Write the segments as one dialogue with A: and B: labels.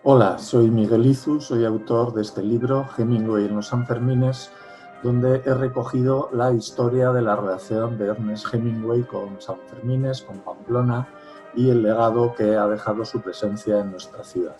A: Hola, soy Miguel Izu, soy autor de este libro, Hemingway en los Sanfermines, donde he recogido la historia de la relación de Ernest Hemingway con Sanfermines, con Pamplona y el legado que ha dejado su presencia en nuestra ciudad.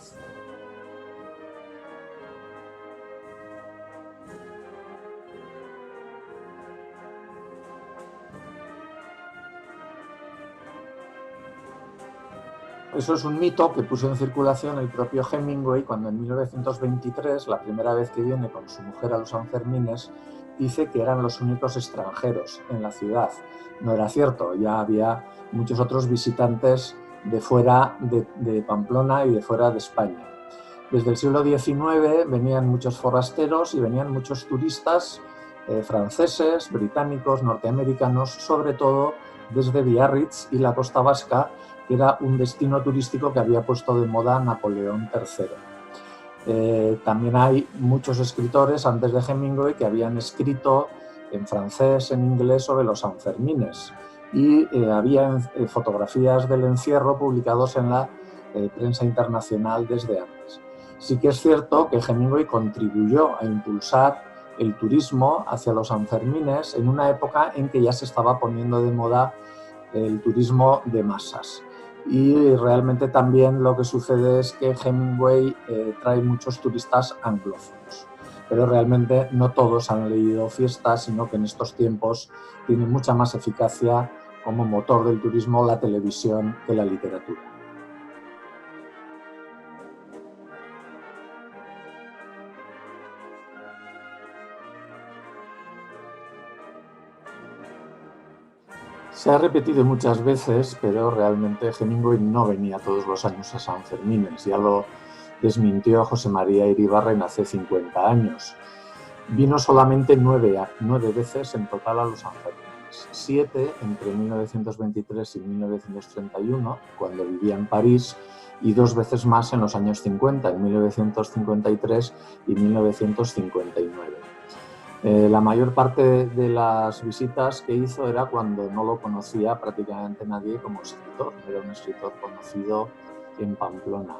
A: Eso es un mito que puso en circulación el propio Hemingway cuando en 1923, la primera vez que viene con su mujer a los Sanfermines, dice que eran los únicos extranjeros en la ciudad. No era cierto, ya había muchos otros visitantes de fuera de Pamplona y de fuera de España. Desde el siglo XIX venían muchos forasteros y venían muchos turistas franceses, británicos, norteamericanos, sobre todo desde Biarritz y la costa vasca, que era un destino turístico que había puesto de moda Napoleón III. También hay muchos escritores antes de Hemingway que habían escrito en francés, en inglés sobre los Sanfermines, y había fotografías del encierro publicados en la prensa internacional desde antes. Sí que es cierto que Hemingway contribuyó a impulsar el turismo hacia los Sanfermines en una época en que ya se estaba poniendo de moda el turismo de masas. Y realmente también lo que sucede es que Hemingway trae muchos turistas anglófonos. Pero realmente no todos han leído Fiestas, sino que en estos tiempos tiene mucha más eficacia como motor del turismo la televisión que la literatura. Se ha repetido muchas veces, pero realmente Hemingway no venía todos los años a San Fermín. Ya lo desmintió José María Iribarren hace 50 años. Vino solamente nueve veces en total a los Sanfermines, 7 entre 1923 y 1931, cuando vivía en París, y 2 veces más en los años 50, en 1953 y 1959. La mayor parte de las visitas que hizo era cuando no lo conocía prácticamente nadie como escritor, era un escritor conocido en Pamplona.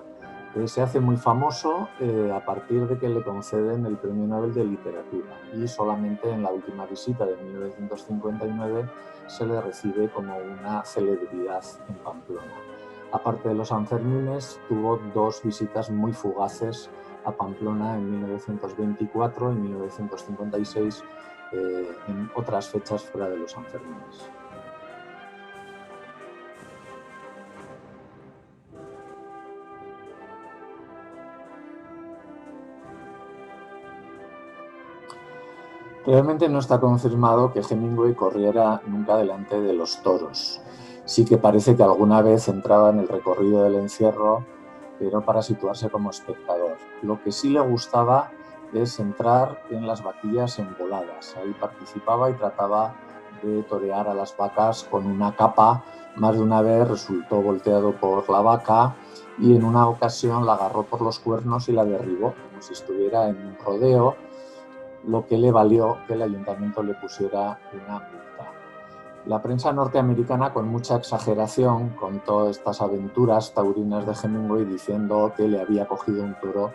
A: Se hace muy famoso a partir de que le conceden el Premio Nobel de Literatura, y solamente en la última visita de 1959 se le recibe como una celebridad en Pamplona. Aparte de los Sanfermines, tuvo 2 visitas muy fugaces a Pamplona en 1924 y 1956, en otras fechas fuera de los Sanfermines. Realmente no está confirmado que Hemingway corriera nunca delante de los toros. Sí que parece que alguna vez entraba en el recorrido del encierro, pero para situarse como espectador. Lo que sí le gustaba es entrar en las vaquillas emboladas. Ahí participaba y trataba de torear a las vacas con una capa. Más de una vez resultó volteado por la vaca y en una ocasión la agarró por los cuernos y la derribó, como si estuviera en un rodeo, lo que le valió que el ayuntamiento le pusiera una multa. La prensa norteamericana, con mucha exageración, contó estas aventuras taurinas de Hemingway diciendo que le había cogido un toro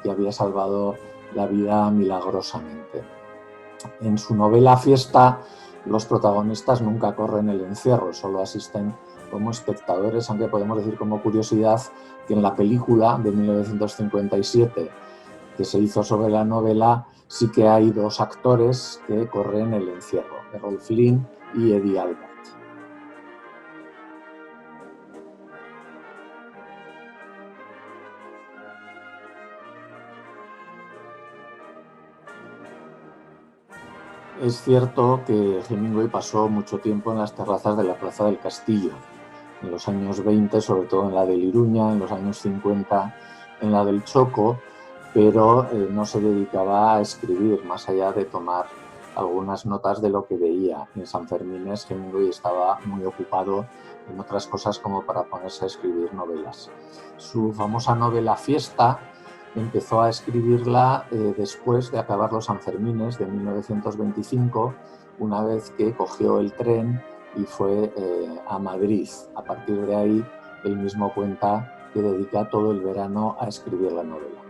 A: que había salvado la vida milagrosamente. En su novela Fiesta, los protagonistas nunca corren el encierro, solo asisten como espectadores, aunque podemos decir como curiosidad que en la película de 1957 que se hizo sobre la novela, sí que hay 2 actores que corren el encierro, Errol Flynn y Eddie Albert. Es cierto que Hemingway pasó mucho tiempo en las terrazas de la Plaza del Castillo, en los años 20, sobre todo en la de Iruña, en los años 50 en la del Choco, pero no se dedicaba a escribir, más allá de tomar algunas notas de lo que veía. En San Fermines Hemingway estaba muy ocupado en otras cosas como para ponerse a escribir novelas. Su famosa novela Fiesta empezó a escribirla después de acabar los Sanfermines de 1925, una vez que cogió el tren y fue a Madrid. A partir de ahí, él mismo cuenta que dedica todo el verano a escribir la novela.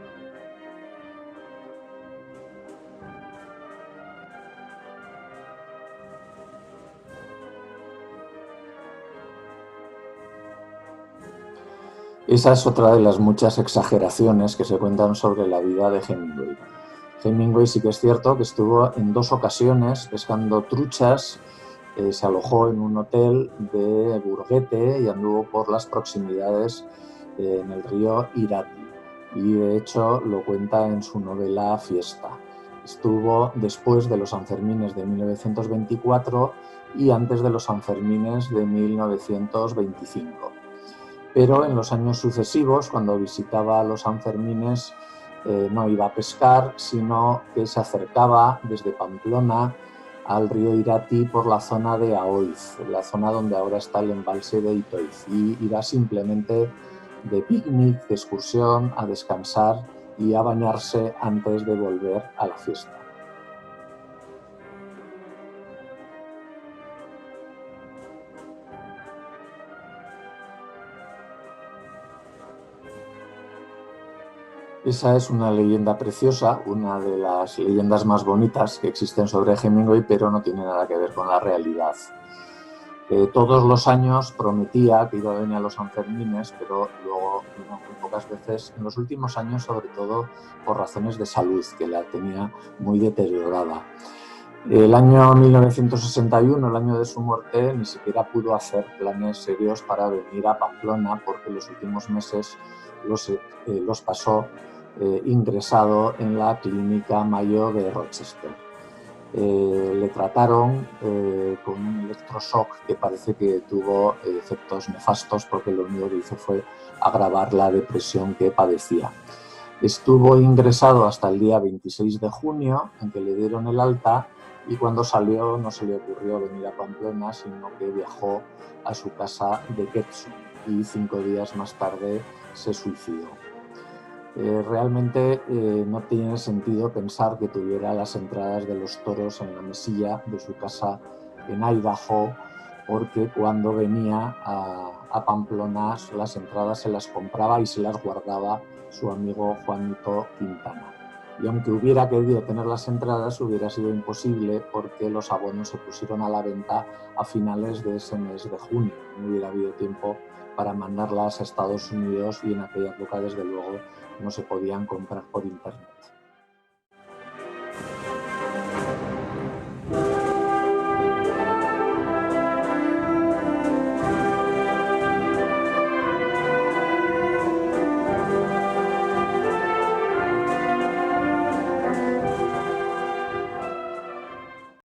A: Esa es otra de las muchas exageraciones que se cuentan sobre la vida de Hemingway. Hemingway sí que es cierto que estuvo en 2 ocasiones pescando truchas, se alojó en un hotel de Burguete y anduvo por las proximidades en el río Irati. Y de hecho lo cuenta en su novela Fiesta. Estuvo después de los Sanfermines de 1924 y antes de los Sanfermines de 1925. Pero en los años sucesivos, cuando visitaba los Sanfermines, no iba a pescar, sino que se acercaba desde Pamplona al río Irati por la zona de Aoiz, la zona donde ahora está el embalse de Itoiz, y iba simplemente de picnic, de excursión, a descansar y a bañarse antes de volver a la fiesta. Esa es una leyenda preciosa, una de las leyendas más bonitas que existen sobre Hemingway, pero no tiene nada que ver con la realidad. Todos los años prometía que iba a venir a los Sanfermines, pero luego muy pocas veces, en los últimos años, sobre todo por razones de salud, que la tenía muy deteriorada. El año 1961, el año de su muerte, ni siquiera pudo hacer planes serios para venir a Pamplona, porque los últimos meses los pasó ingresado en la Clínica Mayo de Rochester. Le trataron con un electroshock que parece que tuvo efectos nefastos, porque lo único que hizo fue agravar la depresión que padecía. Estuvo ingresado hasta el día 26 de junio, en que le dieron el alta, y cuando salió no se le ocurrió venir a Pamplona, sino que viajó a su casa de Quetxu y 5 días más tarde se suicidó. Realmente no tiene sentido pensar que tuviera las entradas de los toros en la mesilla de su casa en Idaho, porque cuando venía a Pamplona las entradas se las compraba y se las guardaba su amigo Juanito Quintana. Y aunque hubiera querido tener las entradas, hubiera sido imposible, porque los abonos se pusieron a la venta a finales de ese mes de junio. No hubiera habido tiempo para mandarlas a Estados Unidos, y en aquella época, desde luego, no se podían comprar por internet.